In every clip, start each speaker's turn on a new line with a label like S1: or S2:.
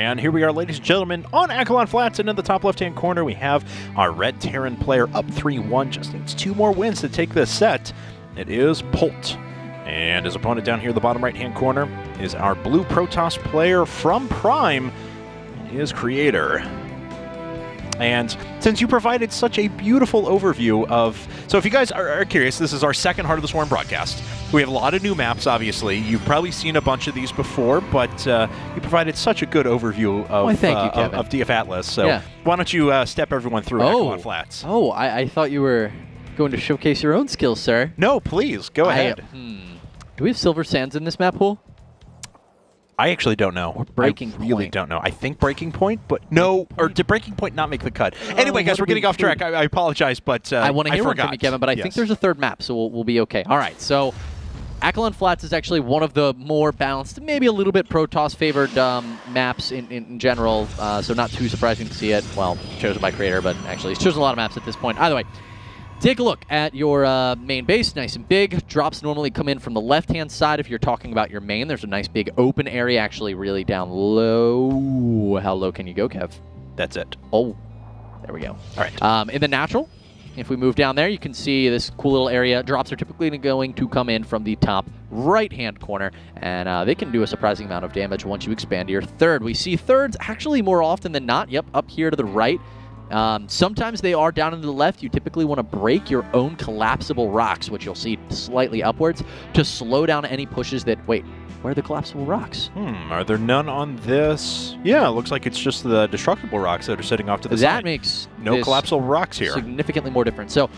S1: And here we are, ladies and gentlemen, on Acheron Flats, and in the top left-hand corner, we have our Red Terran player up 3-1. Just needs 2 more wins to take this set. It is Polt. And his opponent down here in the bottom right-hand corner is our blue Protoss player from Prime, his creator. And since you provided such a beautiful overview of... So if you guys are curious, this is our second Heart of the Swarm broadcast. We have a lot of new maps, obviously. You've probably seen a bunch of these before, but you provided such a good overview of, of DF Atlas. So why don't you step everyone through Acheron Flats?
S2: Oh, I thought you were going to showcase your own skills, sir.
S1: No, please, go ahead.
S2: Do we have silver sands in this map pool?
S1: I actually don't know.
S2: Or breaking
S1: I really don't know. I think breaking point, but no. Or did breaking point not make the cut? Anyway, guys, we're getting off track. I apologize, but
S2: I want to hear one from you, Kevin, but I think there's a third map, so we'll be okay. All right, so Acheron Flats is actually one of the more balanced, maybe a little bit Protoss-favored maps in general, so not too surprising to see it. Well, chosen by creator, but actually it's chosen a lot of maps at this point. Either way, take a look at your main base, nice and big. Drops normally come in from the left-hand side if you're talking about your main. There's a nice big open area actually really down low. How low can you go, Kev?
S1: That's it.
S2: Oh, there we go.
S1: All right.
S2: In the natural, if we move down there, you can see this cool little area. Drops are typically going to come in from the top right-hand corner, and they can do a surprising amount of damage once you expand to your third. We see thirds actually more often than not, up here to the right. Sometimes they are down to the left. You typically want to break your own collapsible rocks, which you'll see slightly upwards, to slow down any pushes that... Wait, where are the collapsible rocks?
S1: Are there none on this? Yeah, it looks like it's just the destructible rocks that are sitting off to the side.
S2: That makes
S1: no collapsible rocks here.
S2: Significantly more different. So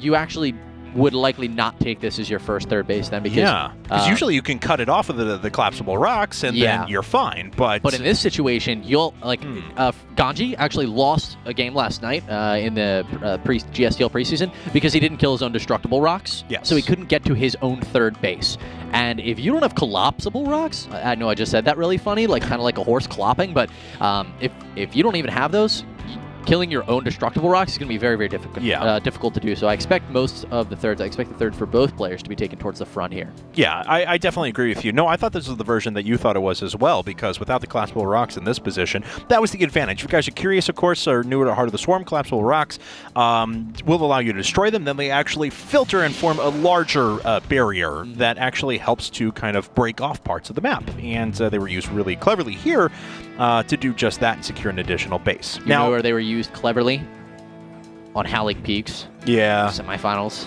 S2: you actually would likely not take this as your first third base then, because
S1: because usually you can cut it off with the collapsible rocks and then you're fine. But
S2: in this situation, you'll Ganji actually lost a game last night in the GSTL preseason because he didn't kill his own destructible rocks. So he couldn't get to his own third base. And if you don't have collapsible rocks, I know I just said that really funny, like kind of like a horse clopping, but if you don't even have those, killing your own destructible rocks is going to be very, very difficult. Difficult to do. So I expect most of the thirds. I expect the third for both players to be taken towards the front here.
S1: Yeah, I definitely agree with you. No, I thought this was the version that you thought it was as well, because without the collapsible rocks in this position, that was the advantage. If you guys are curious, of course, or newer to Heart of the Swarm, collapsible rocks will allow you to destroy them. Then they actually filter and form a larger barrier that actually helps to kind of break off parts of the map. And they were used really cleverly here to do just that and secure an additional base.
S2: You know where they were used cleverly? On Halleck Peaks.
S1: Yeah.
S2: Semifinals.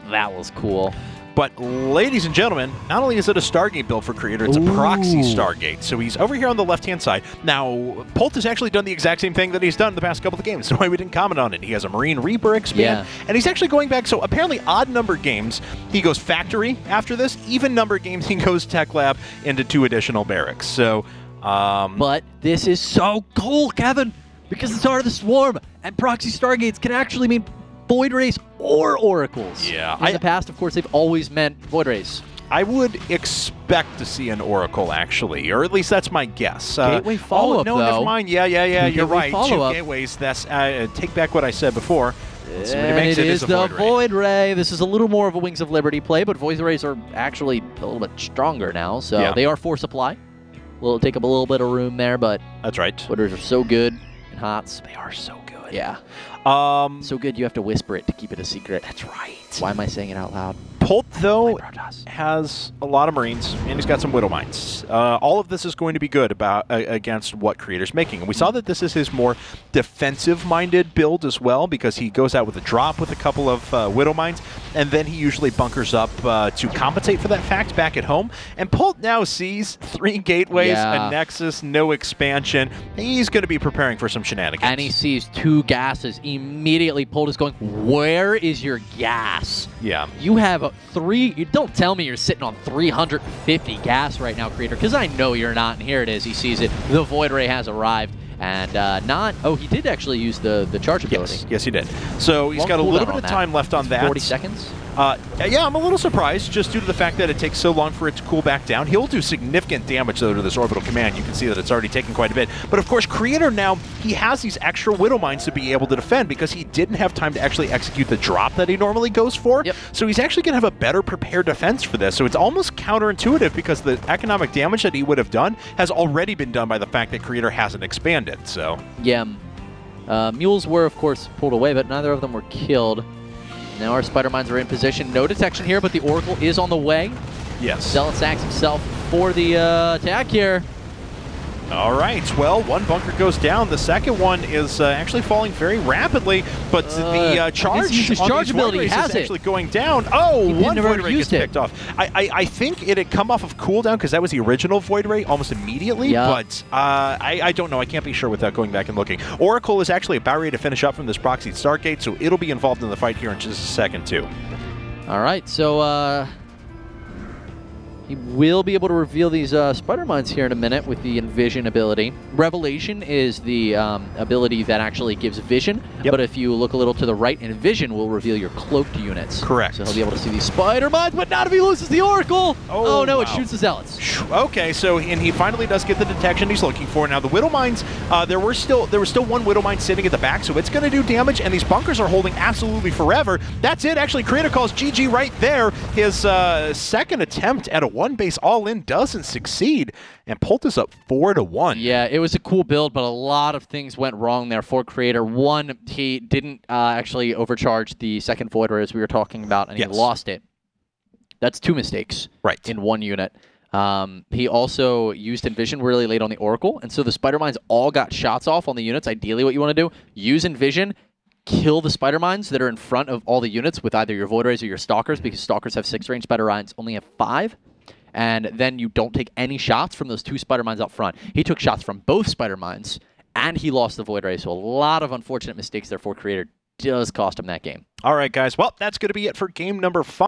S2: That was cool.
S1: But, ladies and gentlemen, not only is it a Stargate build for Creator, it's a proxy Stargate. So he's over here on the left-hand side. Now, Polt has actually done the exact same thing that he's done in the past couple of games. That's why we didn't comment on it. He has a Marine Reaper expand, and he's actually going back. So apparently odd-numbered games, he goes Factory after this. Even-numbered games, he goes Tech Lab into 2 additional barracks. So,
S2: but this is so cool, Kevin, because it's Heart of the Swarm, and proxy Stargates can actually mean Void Rays or Oracles.
S1: Yeah.
S2: In the past, of course, they've always meant Void Rays.
S1: I would expect to see an Oracle, actually, or at least that's my guess.
S2: Gateway follow-up,
S1: no, never mind. Yeah, you're right. 2 gateways. That's take back what I said before.
S2: And it is the Void Ray. This is a little more of a Wings of Liberty play, but Void Rays are actually a little bit stronger now, so they are 4 supply. Will take up a little bit of room there, but
S1: that's right.
S2: Void Rays are so good in HOTS.
S1: They are so good.
S2: Yeah. So good you have to whisper it to keep it a secret.
S1: That's right.
S2: Why am I saying it out loud?
S1: Polt, though, has a lot of Marines, and he's got some Widow Mines. All of this is going to be good against what Creator's making. And we saw that this is his more defensive-minded build as well, because he goes out with a drop with a couple of Widow Mines, and then he usually bunkers up to compensate for that fact back at home. And Polt now sees 3 gateways, a Nexus, no expansion. He's going to be preparing for some shenanigans.
S2: And he sees 2 gases. Immediately, Polt is going, where is your gas?
S1: Yeah.
S2: You have 3. You don't tell me you're sitting on 350 gas right now, Creator, because I know you're not. And here it is. He sees it. The Void Ray has arrived. And he did actually use the charge ability.
S1: Yes, he did. So he's got a little bit of time left on that.
S2: 40 seconds?
S1: Yeah, I'm a little surprised just due to the fact that it takes so long for it to cool back down. He'll do significant damage, though, to this orbital command. You can see that it's already taken quite a bit. But, of course, Creator now, he has these extra Widow Mines to be able to defend because he didn't have time to actually execute the drop that he normally goes for.
S2: Yep.
S1: So he's actually going to have a better prepared defense for this. So it's almost counterintuitive because the economic damage that he would have done has already been done by the fact that Creator hasn't expanded. So
S2: yeah. Mules were, of course, pulled away, but neither of them were killed. Now our Spider Mines are in position. No detection here, but the Oracle is on the way.
S1: Yes.
S2: Zealot sacks himself for the attack here.
S1: All right, well, one bunker goes down. The second one is actually falling very rapidly, but the charge
S2: ability
S1: is
S2: has
S1: actually going down. Oh, one Void Ray gets picked off. I think it had come off of cooldown because that was the original Void Ray almost immediately, but I don't know. I can't be sure without going back and looking. Oracle is actually about ready to finish up from this proxied Stargate, so it'll be involved in the fight here in just a second, too.
S2: All right, so he will be able to reveal these Spider Mines here in a minute with the Envision ability. Revelation is the ability that actually gives vision, but if you look a little to the right, Envision will reveal your cloaked units.
S1: Correct.
S2: So he'll be able to see these Spider Mines, but not if he loses the Oracle! Oh no, wow. It shoots the Zealots.
S1: Okay, so and he finally does get the detection he's looking for. Now the Widow Mines, there was still one Widow Mine sitting at the back, so it's going to do damage, and these bunkers are holding absolutely forever. That's it. Actually, Creator calls GG right there. His second attempt at a one base all-in doesn't succeed, and Polt is up 4-1.
S2: Yeah, it was a cool build, but a lot of things went wrong there for Creator. One, he didn't actually overcharge the second Void Ray as we were talking about, and he lost it. That's two mistakes in one unit. He also used Envision really late on the Oracle, and so the Spider Mines all got shots off on the units. Ideally, what you want to do, use Envision, kill the Spider Mines that are in front of all the units with either your Void Rays or your Stalkers, because Stalkers have 6 range, Spider Mines only have 5. And then you don't take any shots from those 2 Spider Mines out front. He took shots from both Spider Mines, and he lost the Void Ray, so a lot of unfortunate mistakes there for Creator does cost him that game.
S1: All right, guys. Well, that's going to be it for game number 5.